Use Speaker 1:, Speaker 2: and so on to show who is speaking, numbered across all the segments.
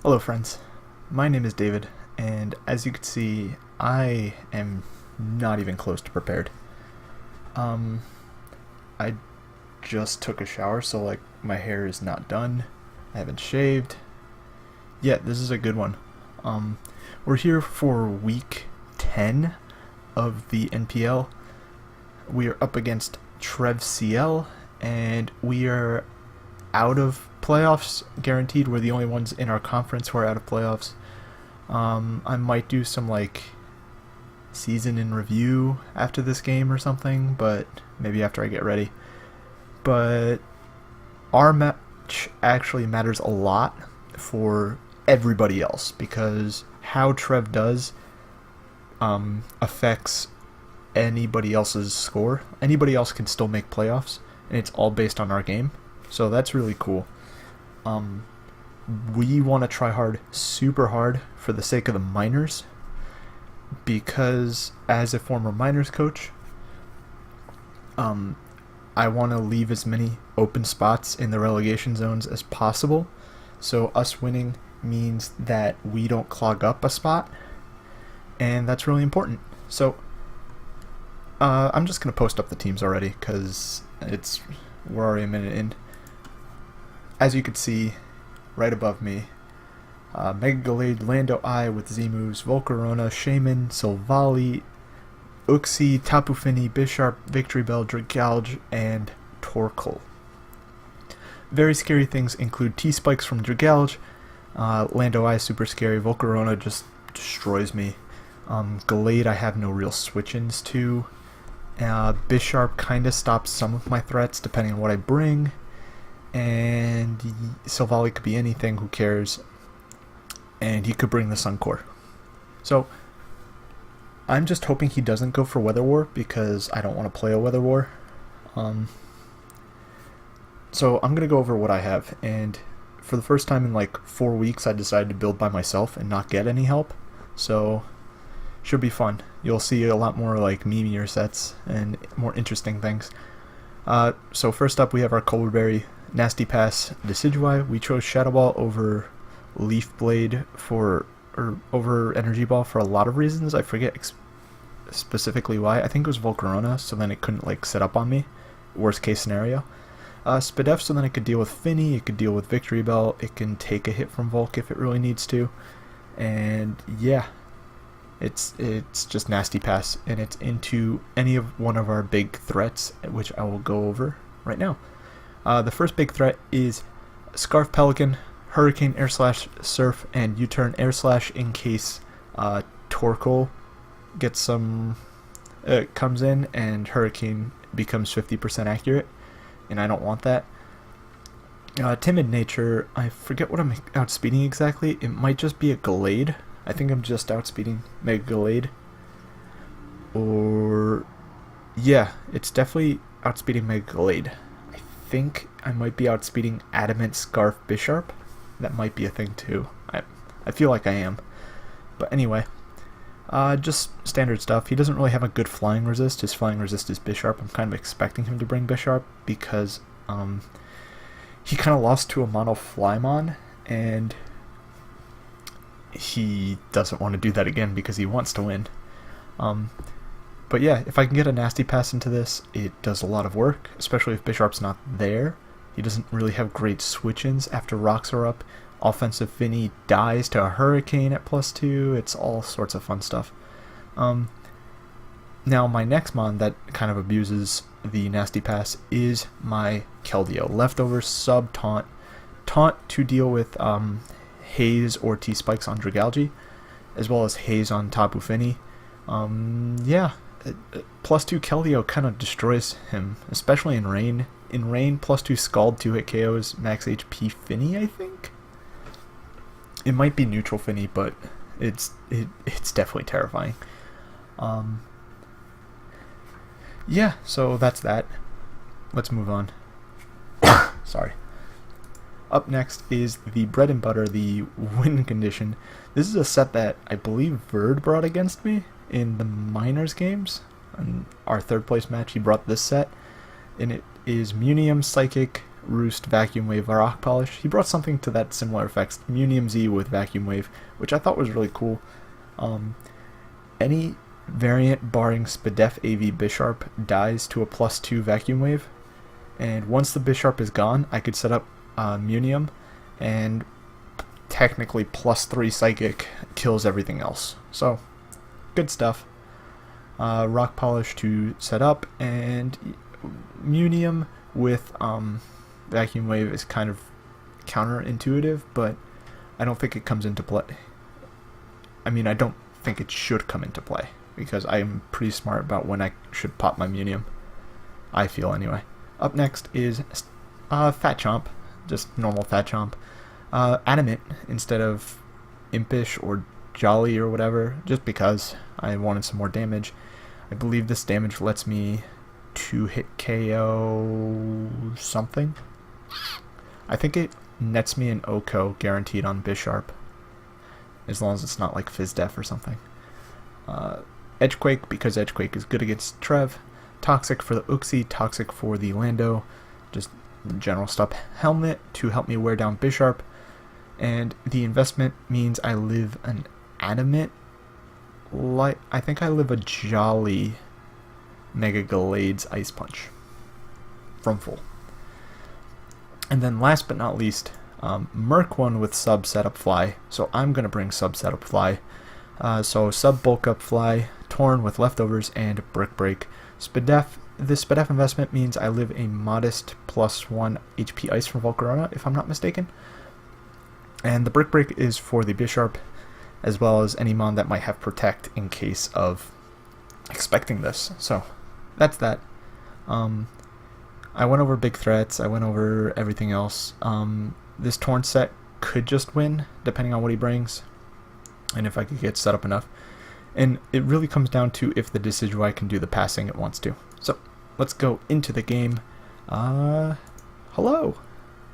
Speaker 1: Hello friends, my name is David, and as you can see, I am not even close to prepared. I just took a shower, so like my hair is not done. I haven't shaved. Yeah, this is a good one. We're here for week 10 of the NPL. We are up against Trev CL, and we are out of playoffs, guaranteed. We're the only ones in our conference who are out of playoffs. I might do some like season in review after this game or something, but maybe after I get ready. But our match actually matters a lot for everybody else because how Trev does affects anybody else's score. Anybody else can still make playoffs, and it's all based on our game. So that's really cool. We want to try hard, super hard, for the sake of the minors, because as a former minors coach, I want to leave as many open spots in the relegation zones as possible. So us winning means that we don't clog up a spot, and that's really important. So I'm just going to post up the teams already because we're already a minute in. As you can see, right above me, Megalade, Lando I with Z-moves, Volcarona, Shaman, Silvally, Uxie, Tapu Fini, Bisharp, Victory Bell, Dragalge, and Torkoal. Very scary things include T-Spikes from Dragalge, Lando I super scary, Volcarona just destroys me, Gallade I have no real switch-ins to, Bisharp kinda stops some of my threats depending on what I bring, and Silvally could be anything, who cares, and he could bring the Suncore. So I'm just hoping he doesn't go for Weather War because I don't want to play a Weather War. So I'm going to go over what I have, and for the first time in like 4 weeks I decided to build by myself and not get any help, so should be fun. You'll see a lot more like memeier sets and more interesting things. So first up we have our Colberry Nasty Pass Decidueye. We chose Shadow Ball over Leaf Blade or over Energy Ball for a lot of reasons. I forget specifically why. I think it was Volcarona, so then it couldn't like set up on me. Worst case scenario. Spadef, so then it could deal with Finny, it could deal with Victory Bell, it can take a hit from Volk if it really needs to. And yeah, it's just Nasty Pass, and it's into any of one of our big threats, which I will go over right now. The first big threat is Scarf Pelican, Hurricane Air Slash Surf, and U-Turn Air Slash in case Torkoal gets some comes in and Hurricane becomes 50% accurate, and I don't want that. Timid Nature, I forget what I'm outspeeding exactly. It might just be a Gallade. I think I'm just outspeeding Mega Gallade. Or yeah, it's definitely outspeeding Mega Gallade. I think I might be outspeeding Adamant Scarf Bisharp. That might be a thing too. I feel like I am. But anyway, just standard stuff. He doesn't really have a good flying resist. His flying resist is Bisharp. I'm kind of expecting him to bring Bisharp because he kind of lost to a mono Flymon, and he doesn't want to do that again because he wants to win. But yeah, if I can get a Nasty Pass into this, it does a lot of work, especially if Bisharp's not there. He doesn't really have great switch-ins after rocks are up. Offensive Finny dies to a Hurricane at +2. It's all sorts of fun stuff. Now my next mon that kind of abuses the Nasty Pass is my Keldeo. Leftover sub Taunt. Taunt to deal with Haze or T-Spikes on Dragalge, as well as Haze on Tapu Fini. Yeah, +2 Keldeo kind of destroys him, especially in Rain. In Rain, +2 Scald 2-hit KOs Max HP Finny, I think? It might be neutral Finny, but it's definitely terrifying. Yeah, so that's that. Let's move on. Sorry. Up next is the Bread and Butter, the Win Condition. This is a set that I believe Verd brought against me in the Minors games. In our third place match, he brought this set, and it is Munium, Psychic, Roost, Vacuum Wave, Rock Polish. He brought something to that similar effects, Munium Z with Vacuum Wave, which I thought was really cool. Any variant barring Spadef AV Bisharp dies to a +2 Vacuum Wave, and once the Bisharp is gone, I could set up Munium, and technically +3 Psychic kills everything else. So, good stuff. Rock Polish to set up, and Munium with Vacuum Wave is kind of counterintuitive, but I don't think it comes into play. I mean, I don't think it should come into play, because I'm pretty smart about when I should pop my Munium. I feel anyway. Up next is Fat Chomp, just normal Fat Chomp. Adamant instead of Impish or Jolly or whatever, just because I wanted some more damage. I believe this damage lets me 2-hit KO something. I think it nets me an OHKO guaranteed on Bisharp, as long as it's not like Fizdef or something. Edgequake, because Edgequake is good against Trev. Toxic for the Uxie, Toxic for the Lando, just general stuff. Helmet to help me wear down Bisharp. And the investment means I live an Adamant, I think I live a Jolly Mega Gallades Ice Punch from full. And then last but not least, Merc one with sub setup fly. So I'm going to bring sub setup fly. So sub bulk up fly, Torn with leftovers, and Brick Break. Spadef. This Spadef investment means I live a modest +1 HP Ice from Volcarona, if I'm not mistaken. And the Brick Break is for the Bisharp, as well as any mon that might have Protect in case of expecting this. So that's that. I went over big threats, I went over everything else. This Torn set could just win, depending on what he brings, and if I could get set up enough. And it really comes down to if the Decidueye can do the passing it wants to. So let's go into the game. Hello.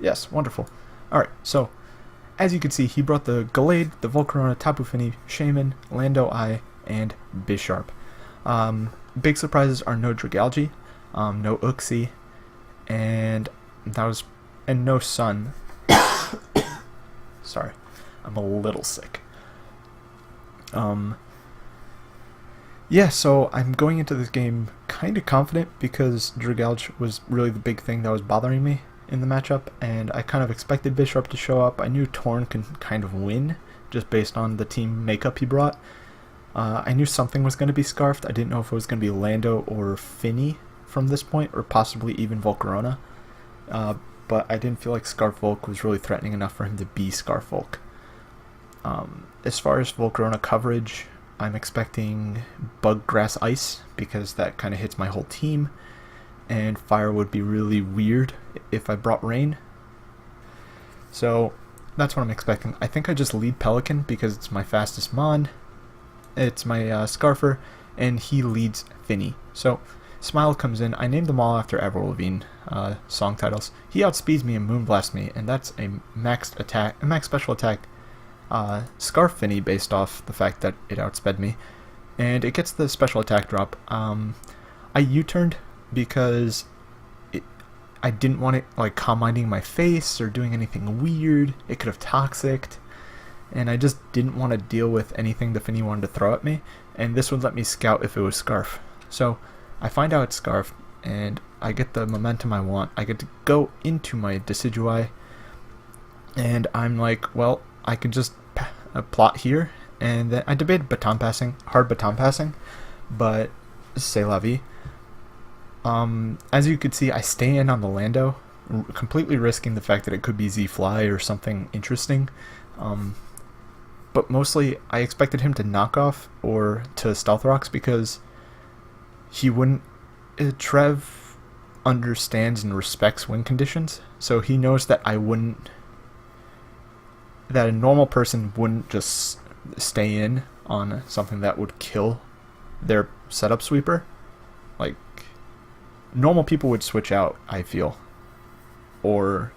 Speaker 1: Yes, wonderful. Alright, so as you can see, he brought the Gallade, the Volcarona, Tapu Fini, Shaman, Lando Eye, and Bisharp. Big surprises are no Dragalge, no Uxie, and no Sun. Sorry, I'm a little sick. Yeah, so I'm going into this game kind of confident because Dragalge was really the big thing that was bothering me in the matchup, and I kind of expected Bisharp to show up. I knew Torn can kind of win just based on the team makeup he brought. I knew something was going to be Scarfed. I didn't know if it was going to be Lando or Finny from this point, or possibly even Volcarona. But I didn't feel like Scarf Volk was really threatening enough for him to be Scarf Volk. As far as Volcarona coverage, I'm expecting Bug Grass Ice, because that kind of hits my whole team. And Fire would be really weird if I brought Rain. So that's what I'm expecting. I think I just lead Pelican because it's my fastest mon. It's my Scarfer, and he leads Finny. So Smile comes in. I named them all after Avril Lavigne song titles. He outspeeds me and Moonblasts me, and that's a max special attack Scarf Finny based off the fact that it outsped me. And it gets the special attack drop. I U-turned because I didn't want it like Calm Minding my face or doing anything weird. It could have Toxic'd, and I just didn't want to deal with anything the Finny wanted to throw at me, and this would let me scout if it was Scarf. So I find out it's Scarf, and I get the momentum I want. I get to go into my Decidueye, and I'm like, well, I could just plot here, and then I debated baton passing, hard baton passing, but c'est la vie. As you could see, I stay in on the Lando, completely risking the fact that it could be Z-Fly or something interesting. But mostly, I expected him to knock off or to Stealth Rocks because he wouldn't... Trev understands and respects win conditions, so he knows that I wouldn't... that a normal person wouldn't just stay in on something that would kill their setup sweeper. Like, normal people would switch out, I feel. Or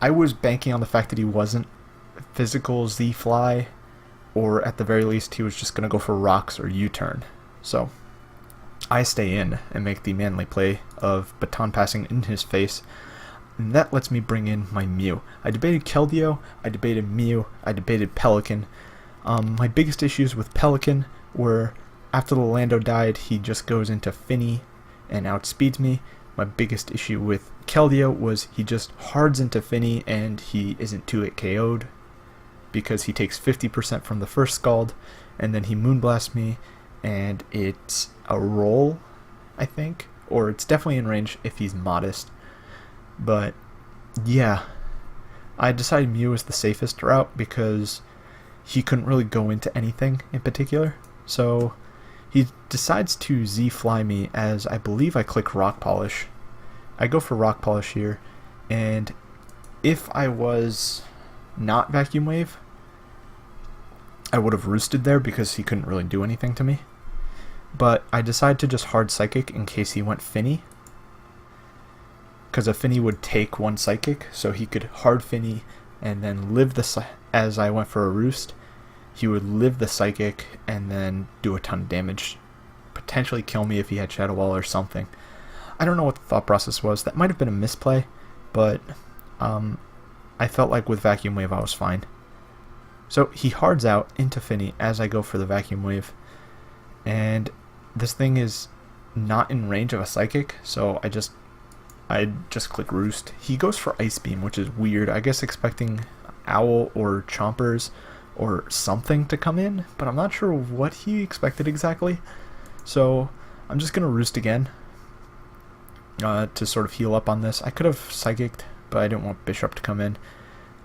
Speaker 1: I was banking on the fact that he wasn't physical Z-Fly, or at the very least he was just going to go for rocks or U-turn. So I stay in and make the manly play of baton passing in his face. and that lets me bring in my Mew. I debated Keldeo, I debated Mew, I debated Pelican. My biggest issues with Pelican were after the Lando died, he just goes into Finny and outspeeds me. My biggest issue with Keldeo was he just hards into Finny and he isn't 2-hit KO'd because he takes 50% from the first Scald and then he Moonblasts me and it's a roll, I think, or it's definitely in range if he's modest. But yeah, I decided Mew was the safest route because he couldn't really go into anything in particular. So he decides to Z-fly me as I believe I click Rock Polish. I go for Rock Polish here, and if I was not Vacuum Wave, I would have roosted there because he couldn't really do anything to me. But I decided to just hard Psychic in case he went Finny, because a Finny would take one Psychic, so he could hard Finny and then live the as I went for a roost. He would live the Psychic and then do a ton of damage. Potentially kill me if he had Shadow Wall or something. I don't know what the thought process was. That might have been a misplay, but I felt like with Vacuum Wave I was fine. So he hards out into Finny as I go for the Vacuum Wave. And this thing is not in range of a Psychic, so I just click Roost. He goes for Ice Beam, which is weird. I guess expecting Owl or Chompers or something to come in, but I'm not sure what he expected exactly. So I'm just going to Roost again to sort of heal up on this. I could have Psychicked, but I didn't want Bishop to come in.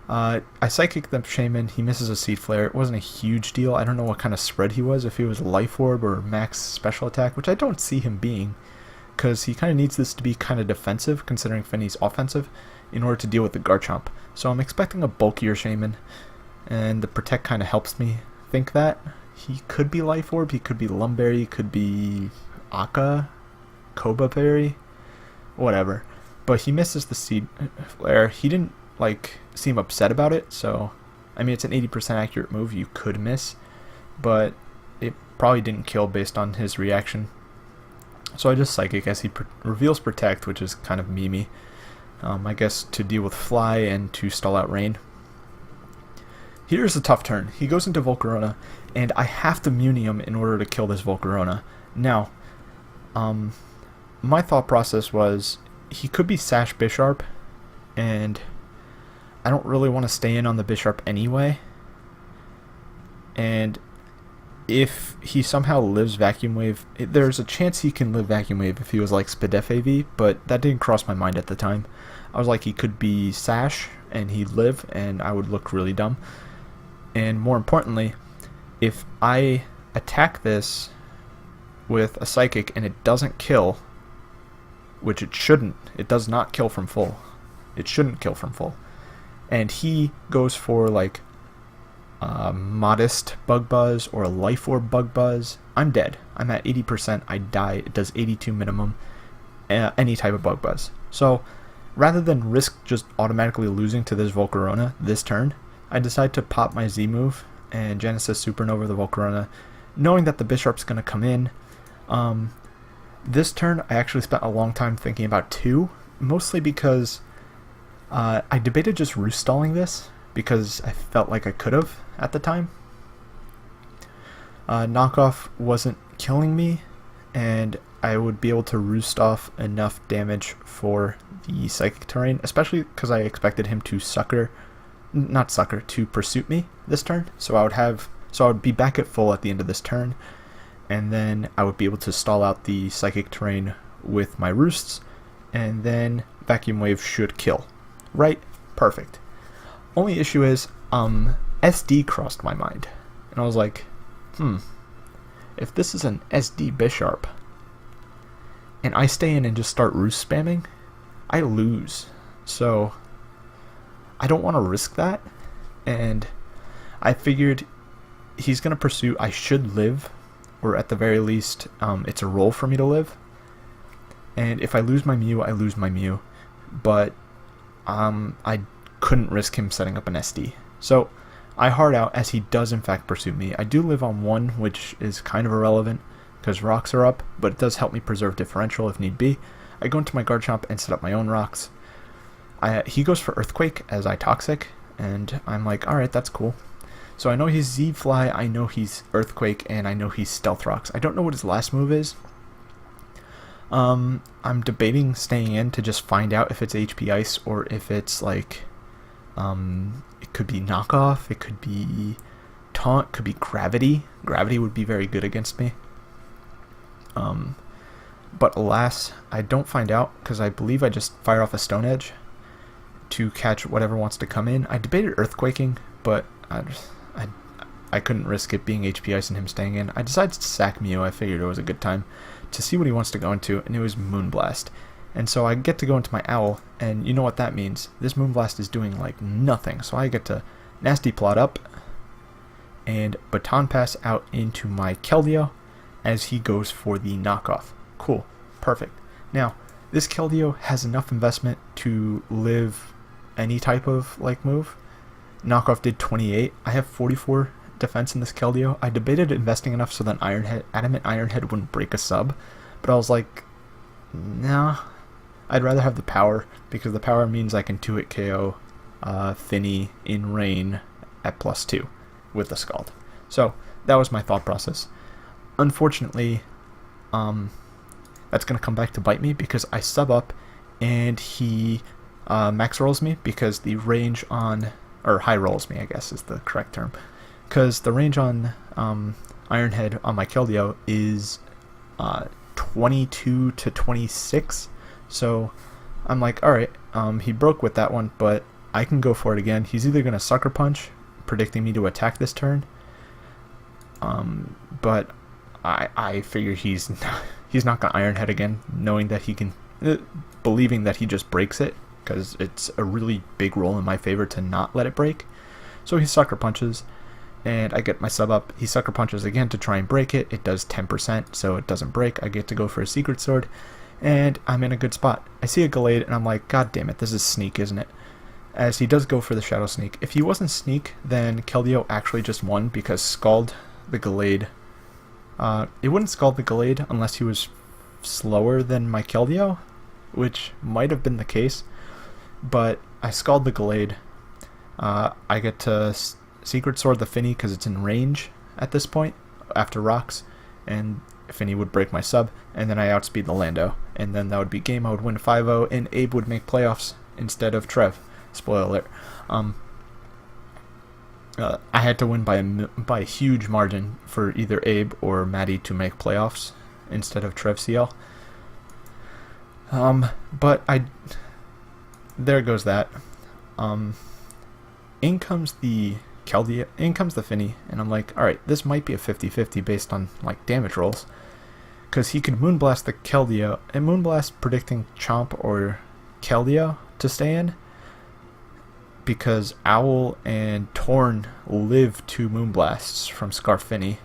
Speaker 1: I Psychic the Shaman, he misses a Seed Flare. It wasn't a huge deal. I don't know what kind of spread he was, if he was Life Orb or Max Special Attack, which I don't see him being, because he kind of needs this to be kind of defensive, considering Finny's offensive, in order to deal with the Garchomp. So I'm expecting a bulkier Shaman, and the Protect kind of helps me think that. He could be Life Orb, he could be Lumberry, he could be Aka, Koba Berry, whatever. But he misses the Seed Flare. He didn't seem upset about it, so I mean it's an 80% accurate move, you could miss, but it probably didn't kill based on his reaction. So I just Psychic as he reveals Protect, which is kind of memey, I guess to deal with Fly and to stall out Rain. Here's a tough turn. He goes into Volcarona, and I have to Munium in order to kill this Volcarona. Now, my thought process was he could be Sash Bisharp, and I don't really want to stay in on the Bisharp anyway. And if he somehow lives Vacuum Wave, there's a chance he can live Vacuum Wave if he was like Spadef AV, but that didn't cross my mind at the time. I was like, he could be Sash and he'd live and I would look really dumb. And more importantly, if I attack this with a Psychic and it doesn't kill, which it shouldn't, it does not kill from full. It shouldn't kill from full. And he goes for like modest Bug Buzz or a Life Orb Bug Buzz, I'm dead. I'm at 80%, I die. It does 82 minimum, any type of Bug Buzz. So rather than risk just automatically losing to this Volcarona this turn, I decide to pop my Z move and Genesis Supernova the Volcarona, knowing that the Bisharp's going to come in. This turn I actually spent a long time thinking about too, mostly because I debated just Roost stalling this because I felt like I could have at the time. Knockoff wasn't killing me, and I would be able to Roost off enough damage for the Psychic terrain, especially because I expected him to to Pursuit me this turn. So I would be back at full at the end of this turn, and then I would be able to stall out the Psychic terrain with my Roosts, and then Vacuum Wave should kill. Right? Perfect. Only issue is, SD crossed my mind. And I was like, if this is an SD Bisharp, and I stay in and just start Roost spamming, I lose. So, I don't want to risk that. And I figured he's going to pursue, I should live, or at the very least, it's a roll for me to live. And if I lose my Mew, I lose my Mew. But I couldn't risk him setting up an SD. So I hard out as he does in fact pursue me. I do live on 1, which is kind of irrelevant because rocks are up, but it does help me preserve differential if need be. I go into my Garchomp and set up my own rocks. he goes for Earthquake as I Toxic, and I'm like, alright, that's cool. So I know he's Z-Fly, I know he's Earthquake, and I know he's Stealth Rocks. I don't know what his last move is. I'm debating staying in to just find out if it's HP Ice or if it's like, it could be Knockoff, it could be Taunt, could be Gravity. Gravity would be very good against me. But alas, I don't find out because I believe I just fire off a Stone Edge to catch whatever wants to come in. I debated Earthquaking, but I couldn't risk it being HP Ice and him staying in. I decided to sack Mew. I figured it was a good time to see what he wants to go into, and it was Moonblast. And so I get to go into my Owl, and you know what that means. This Moonblast is doing like nothing, so I get to Nasty Plot up and Baton Pass out into my Keldeo as he goes for the knockoff. Cool. Perfect. Now, this Keldeo has enough investment to live any type of like move. Knockoff did 28. I have 44 defense in this Keldeo. I debated investing enough so that Adamant Ironhead wouldn't break a sub, but I was like, nah, I'd rather have the power, because the power means I can 2-hit KO Finny in rain at +2 with the Scald. So that was my thought process. Unfortunately, that's going to come back to bite me because I sub up and he max rolls me because the range on, or high rolls me I guess is the correct term, because the range on Ironhead on my Keldeo is 22 to 26, so I'm like, alright, he broke with that one, but I can go for it again. He's either going to Sucker Punch, predicting me to attack this turn, but I figure he's not going to Ironhead again, knowing that he can, believing that he just breaks it, because it's a really big roll in my favor to not let it break. So he Sucker Punches, and I get my sub up. He Sucker Punches again to try and break it. It does 10%, so it doesn't break. I get to go for a Secret Sword, and I'm in a good spot. I see a Gallade, and I'm like, God damn it, this is Sneak, isn't it? As he does go for the Shadow Sneak. If he wasn't Sneak, then Keldeo actually just won, because Scald the Gallade. It wouldn't Scald the Gallade unless he was slower than my Keldeo, which might have been the case, but I Scald the Gallade. I get to Secret Sword the Finny because it's in range at this point after rocks, and Finny would break my sub, and then I outspeed the Lando, and then that would be game. I would win 5-0, and Abe would make playoffs instead of Trev. Spoiler alert. I had to win by a huge margin for either Abe or Maddie to make playoffs instead of Trev CL. But there goes that. In comes the Keldeo, in comes the Finny, and I'm like, alright, this might be a 50-50 based on like damage rolls, because he could Moonblast the Keldeo, and Moonblast predicting Chomp or Keldeo to stay in, because Owl and Torn live 2 Moonblasts from Scarf Finny.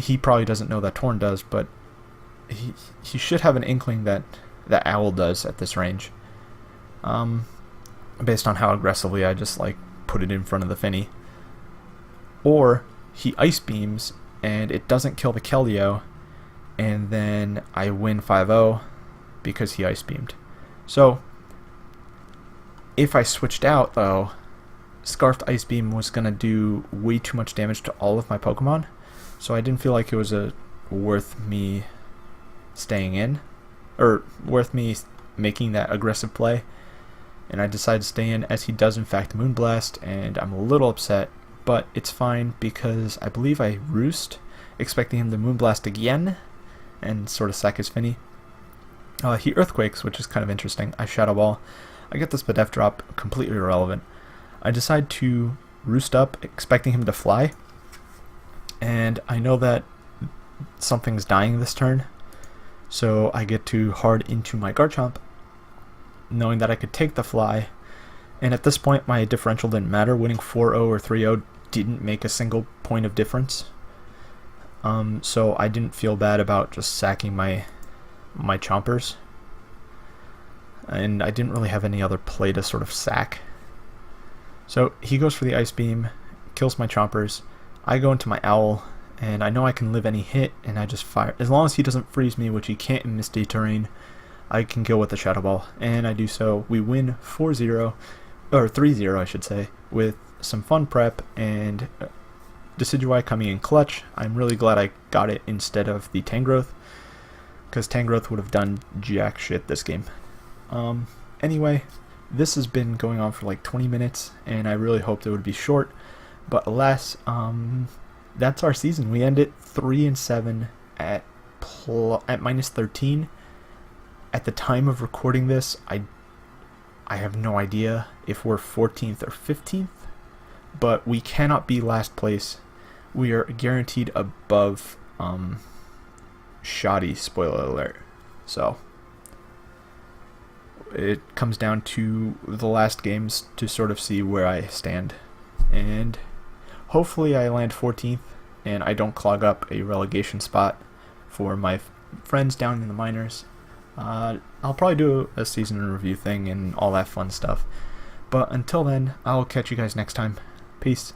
Speaker 1: He probably doesn't know that Torn does, but he should have an inkling that Owl does at this range. Based on how aggressively I just like put it in front of the Finny. Or he Ice Beams and it doesn't kill the Keldeo, and then I win 5-0 because he Ice Beamed. So if I switched out though, Scarfed Ice Beam was gonna do way too much damage to all of my Pokemon, so I didn't feel like it was worth me staying in, or worth me making that aggressive play. And I decided to stay in, as he does in fact Moonblast, and I'm a little upset, but it's fine because I believe I Roost, expecting him to Moonblast again and sort of sack his Finny. He Earthquakes, which is kind of interesting. I Shadow Ball. I get this Bidef drop, completely irrelevant. I decide to Roost up, expecting him to fly, and I know that something's dying this turn, so I get to hard into my Garchomp, knowing that I could take the fly, and at this point my differential didn't matter. Winning 4-0 or 3-0 didn't make a single point of difference, so I didn't feel bad about just sacking my Chompers, and I didn't really have any other play to sort of sack. So he goes for the Ice Beam, kills my Chompers. I go into my Owl, and I know I can live any hit, and I just fire. As long as he doesn't freeze me, which he can't in Misty Terrain, I can kill with the Shadow Ball, and I do so. We win 4-0, or 3-0 I should say, with some fun prep and Decidueye coming in clutch. I'm really glad I got it instead of the Tangrowth, because Tangrowth would have done jack shit this game. Anyway, this has been going on for like 20 minutes, and I really hoped it would be short, but alas, that's our season. We end it 3-7 at minus 13. At the time of recording this, I have no idea if we're 14th or 15th, but we cannot be last place. We are guaranteed above shoddy, spoiler alert. So it comes down to the last games to sort of see where I stand, and hopefully I land 14th and I don't clog up a relegation spot for my friends down in the minors. I'll probably do a season review thing and all that fun stuff, but until then, I'll catch you guys next time. Peace.